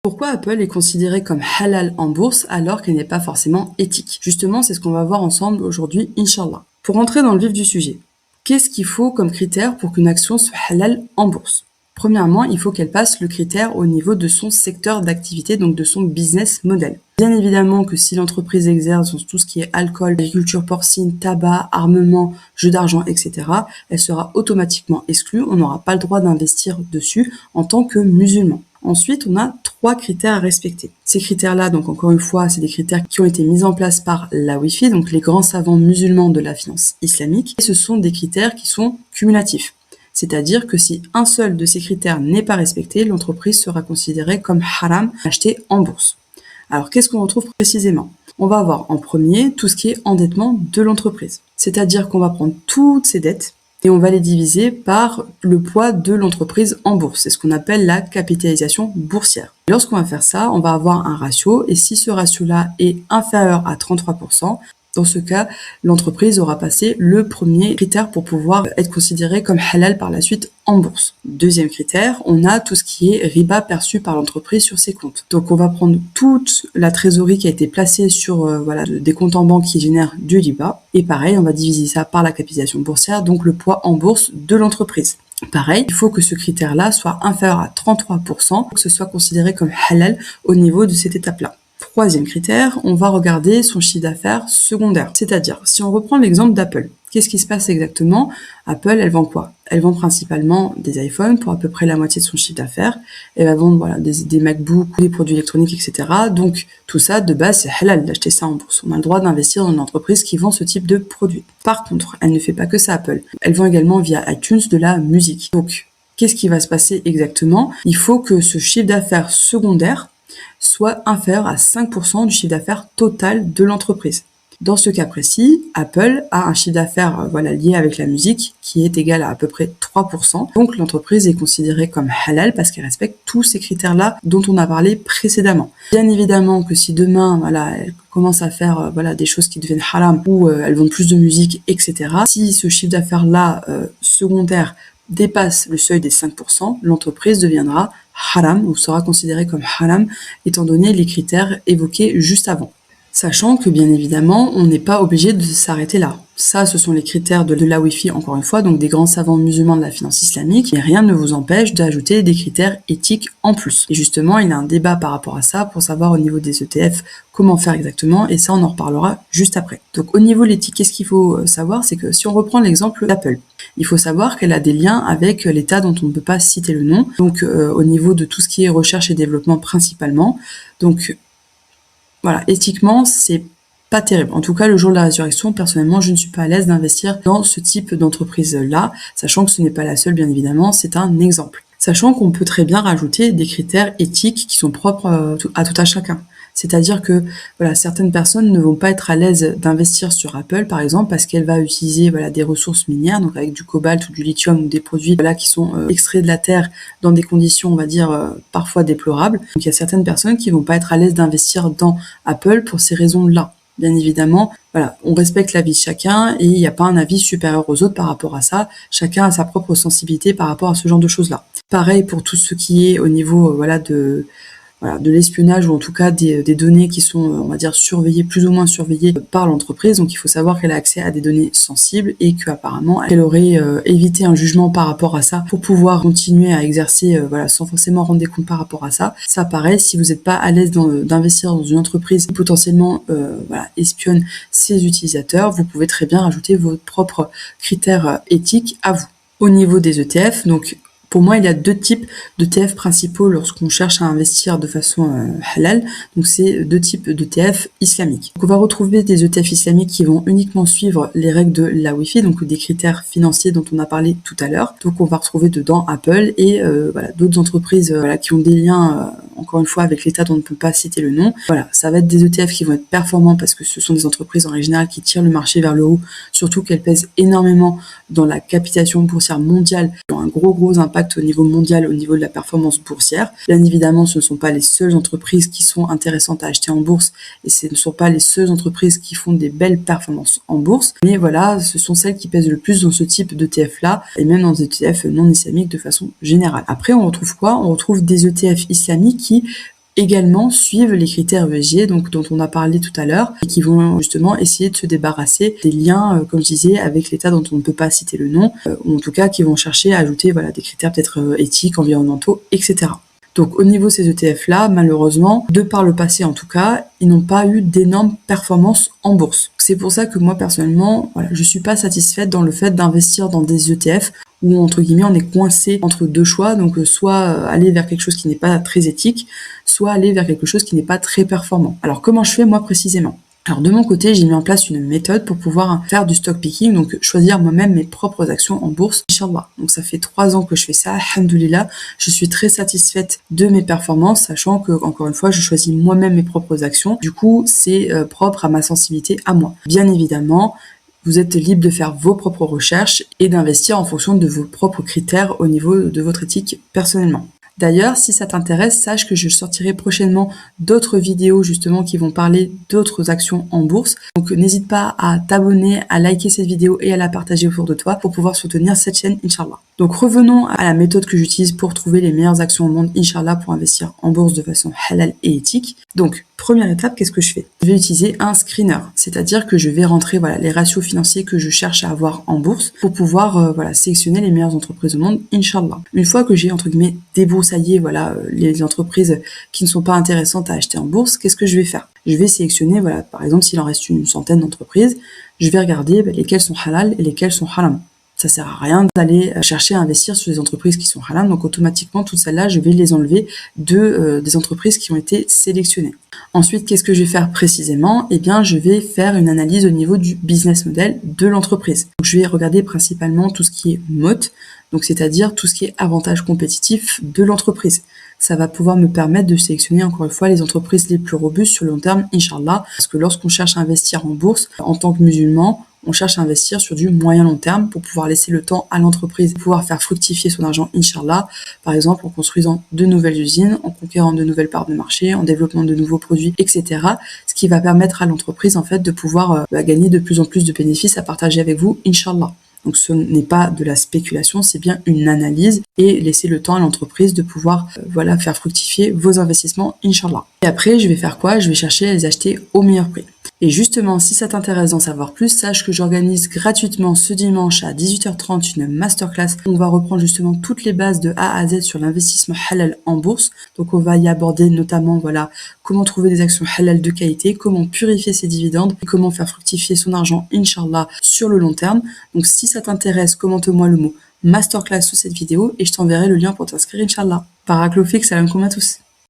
Pourquoi Apple est considérée comme halal en bourse alors qu'elle n'est pas forcément éthique? Justement, c'est ce qu'on va voir ensemble aujourd'hui, Inch'Allah. Pour entrer dans le vif du sujet, qu'est-ce qu'il faut comme critère pour qu'une action soit halal en bourse? Premièrement, il faut qu'elle passe le critère au niveau de son secteur d'activité, donc de son business model. Bien évidemment que si l'entreprise exerce tout ce qui est alcool, agriculture porcine, tabac, armement, jeux d'argent, etc., elle sera automatiquement exclue. On n'aura pas le droit d'investir dessus en tant que musulman. Ensuite, on a 3 critères à respecter. Ces critères-là, donc encore une fois, c'est des critères qui ont été mis en place par la Wi-Fi, donc les grands savants musulmans de la finance islamique. Et ce sont des critères qui sont cumulatifs. C'est-à-dire que si un seul de ces critères n'est pas respecté, l'entreprise sera considérée comme haram achetée en bourse. Alors, qu'est-ce qu'on retrouve précisément? On va avoir en premier tout ce qui est endettement de l'entreprise. C'est-à-dire qu'on va prendre toutes ces dettes et on va les diviser par le poids de l'entreprise en bourse. C'est ce qu'on appelle la capitalisation boursière. Lorsqu'on va faire ça, on va avoir un ratio et si ce ratio-là est inférieur à 33%, dans ce cas, l'entreprise aura passé le premier critère pour pouvoir être considérée comme halal par la suite en bourse. Deuxième critère, on a tout ce qui est riba perçu par l'entreprise sur ses comptes. Donc on va prendre toute la trésorerie qui a été placée sur des comptes en banque qui génèrent du riba. Et pareil, on va diviser ça par la capitalisation boursière, donc le poids en bourse de l'entreprise. Pareil, il faut que ce critère-là soit inférieur à 33% pour que ce soit considéré comme halal au niveau de cette étape-là. Troisième critère, on va regarder son chiffre d'affaires secondaire. C'est-à-dire, si on reprend l'exemple d'Apple, qu'est-ce qui se passe exactement? Apple, elle vend quoi? Elle vend principalement des iPhones pour à peu près la moitié de son chiffre d'affaires. Elle va vendre des MacBooks, des produits électroniques, etc. Donc, tout ça, de base, c'est halal d'acheter ça en bourse. On a le droit d'investir dans une entreprise qui vend ce type de produits. Par contre, elle ne fait pas que ça, Apple. Elle vend également via iTunes de la musique. Donc, qu'est-ce qui va se passer exactement? Il faut que ce chiffre d'affaires secondaire soit inférieur à 5% du chiffre d'affaires total de l'entreprise. Dans ce cas précis, Apple a un chiffre d'affaires lié avec la musique qui est égal à peu près 3%. Donc l'entreprise est considérée comme halal parce qu'elle respecte tous ces critères-là dont on a parlé précédemment. Bien évidemment que si demain elle commence à faire des choses qui deviennent haram ou elle vend plus de musique, etc. Si ce chiffre d'affaires-là secondaire dépasse le seuil des 5%, l'entreprise deviendra haram ou sera considérée comme haram étant donné les critères évoqués juste avant. Sachant que bien évidemment, on n'est pas obligé de s'arrêter là. Ça, ce sont les critères de la Wi-Fi, encore une fois, donc des grands savants musulmans de la finance islamique, mais rien ne vous empêche d'ajouter des critères éthiques en plus. Et justement, il y a un débat par rapport à ça pour savoir au niveau des ETF comment faire exactement, et ça, on en reparlera juste après. Donc au niveau de l'éthique, qu'est-ce qu'il faut savoir? C'est que si on reprend l'exemple d'Apple, il faut savoir qu'elle a des liens avec l'État dont on ne peut pas citer le nom, donc au niveau de tout ce qui est recherche et développement principalement. Donc voilà, éthiquement, c'est pas terrible. En tout cas, le jour de la résurrection, personnellement, je ne suis pas à l'aise d'investir dans ce type d'entreprise-là, sachant que ce n'est pas la seule, bien évidemment, c'est un exemple. Sachant qu'on peut très bien rajouter des critères éthiques qui sont propres à tout à chacun. C'est-à-dire que certaines personnes ne vont pas être à l'aise d'investir sur Apple, par exemple, parce qu'elle va utiliser des ressources minières, donc avec du cobalt ou du lithium ou des produits qui sont extraits de la terre dans des conditions, on va dire, parfois déplorables. Donc il y a certaines personnes qui vont pas être à l'aise d'investir dans Apple pour ces raisons-là. Bien évidemment, on respecte l'avis de chacun et il n'y a pas un avis supérieur aux autres par rapport à ça. Chacun a sa propre sensibilité par rapport à ce genre de choses-là. Pareil pour tout ce qui est au niveau de l'espionnage ou en tout cas des données qui sont, on va dire, surveillées, plus ou moins surveillées par l'entreprise. Donc il faut savoir qu'elle a accès à des données sensibles et qu'apparemment elle aurait évité un jugement par rapport à ça pour pouvoir continuer à exercer sans forcément rendre des comptes par rapport à ça. Ça pareil, si vous n'êtes pas à l'aise d'investir dans une entreprise qui potentiellement espionne ses utilisateurs, vous pouvez très bien rajouter vos propres critères éthiques à vous. Au niveau des ETF, donc pour moi, il y a 2 types d'ETF principaux lorsqu'on cherche à investir de façon halal. Donc, c'est 2 types d'ETF islamiques. Donc, on va retrouver des ETF islamiques qui vont uniquement suivre les règles de la Wi-Fi, donc des critères financiers dont on a parlé tout à l'heure. Donc, on va retrouver dedans Apple et d'autres entreprises qui ont des liens, encore une fois, avec l'État dont on ne peut pas citer le nom. Ça va être des ETF qui vont être performants parce que ce sont des entreprises en règle générale qui tirent le marché vers le haut, surtout qu'elles pèsent énormément dans la capitalisation boursière mondiale, qui ont un gros impact au niveau mondial, au niveau de la performance boursière. Bien évidemment, ce ne sont pas les seules entreprises qui sont intéressantes à acheter en bourse et ce ne sont pas les seules entreprises qui font des belles performances en bourse. Mais ce sont celles qui pèsent le plus dans ce type d'ETF-là et même dans des ETF non islamiques de façon générale. Après, on retrouve quoi? On retrouve des ETF islamiques qui également suivent les critères ESG, donc dont on a parlé tout à l'heure, et qui vont justement essayer de se débarrasser des liens, comme je disais, avec l'État dont on ne peut pas citer le nom, ou en tout cas qui vont chercher à ajouter des critères peut-être éthiques, environnementaux, etc. Donc au niveau de ces ETF-là, malheureusement, de par le passé en tout cas, ils n'ont pas eu d'énormes performances en bourse. C'est pour ça que moi personnellement, je suis pas satisfaite dans le fait d'investir dans des ETF où entre guillemets on est coincé entre deux choix, donc soit aller vers quelque chose qui n'est pas très éthique, soit aller vers quelque chose qui n'est pas très performant. Alors comment je fais moi précisément ? Alors de mon côté, j'ai mis en place une méthode pour pouvoir faire du stock picking, donc choisir moi-même mes propres actions en bourse, Inch'Allah. Donc ça fait 3 ans que je fais ça, alhamdoulilah. Je suis très satisfaite de mes performances, sachant que, encore une fois, je choisis moi-même mes propres actions. Du coup, c'est propre à ma sensibilité, à moi. Bien évidemment, vous êtes libre de faire vos propres recherches et d'investir en fonction de vos propres critères au niveau de votre éthique personnellement. D'ailleurs, si ça t'intéresse, sache que je sortirai prochainement d'autres vidéos justement qui vont parler d'autres actions en bourse. Donc n'hésite pas à t'abonner, à liker cette vidéo et à la partager autour de toi pour pouvoir soutenir cette chaîne, Inch'Allah. Donc revenons à la méthode que j'utilise pour trouver les meilleures actions au monde, Inch'Allah, pour investir en bourse de façon halal et éthique. Donc, première étape, qu'est-ce que je fais ? Je vais utiliser un screener, c'est-à-dire que je vais rentrer les ratios financiers que je cherche à avoir en bourse pour pouvoir sélectionner les meilleures entreprises au monde, Inch'Allah. Une fois que j'ai entre guillemets débroussaillé les entreprises qui ne sont pas intéressantes à acheter en bourse, qu'est-ce que je vais faire ? Je vais sélectionner, par exemple, s'il en reste une centaine d'entreprises, je vais regarder lesquelles sont halal et lesquelles sont haram. Ça sert à rien d'aller chercher à investir sur des entreprises qui sont halal, donc automatiquement toutes celles-là, je vais les enlever des entreprises qui ont été sélectionnées. Ensuite, qu'est-ce que je vais faire précisément ? Eh bien, je vais faire une analyse au niveau du business model de l'entreprise. Donc, je vais regarder principalement tout ce qui est MOT, donc c'est-à-dire tout ce qui est avantage compétitif de l'entreprise. Ça va pouvoir me permettre de sélectionner encore une fois les entreprises les plus robustes sur le long terme, Inch'Allah, parce que lorsqu'on cherche à investir en bourse, en tant que musulman, on cherche à investir sur du moyen long terme pour pouvoir laisser le temps à l'entreprise de pouvoir faire fructifier son argent, Inch'Allah, par exemple en construisant de nouvelles usines, en conquérant de nouvelles parts de marché, en développant de nouveaux produits, etc. Ce qui va permettre à l'entreprise en fait de pouvoir gagner de plus en plus de bénéfices à partager avec vous, Inch'Allah. Donc ce n'est pas de la spéculation, c'est bien une analyse et laisser le temps à l'entreprise de pouvoir faire fructifier vos investissements, Inch'Allah. Et après, je vais faire quoi ? Je vais chercher à les acheter au meilleur prix. Et justement, si ça t'intéresse d'en savoir plus, sache que j'organise gratuitement ce dimanche à 18h30 une masterclass. On va reprendre justement toutes les bases de A à Z sur l'investissement halal en bourse. Donc on va y aborder notamment comment trouver des actions halal de qualité, comment purifier ses dividendes et comment faire fructifier son argent, Inch'Allah, sur le long terme. Donc si ça t'intéresse, commente-moi le mot masterclass sous cette vidéo et je t'enverrai le lien pour t'inscrire, Inch'Allah. Barakallahu fik, salam koum à tous.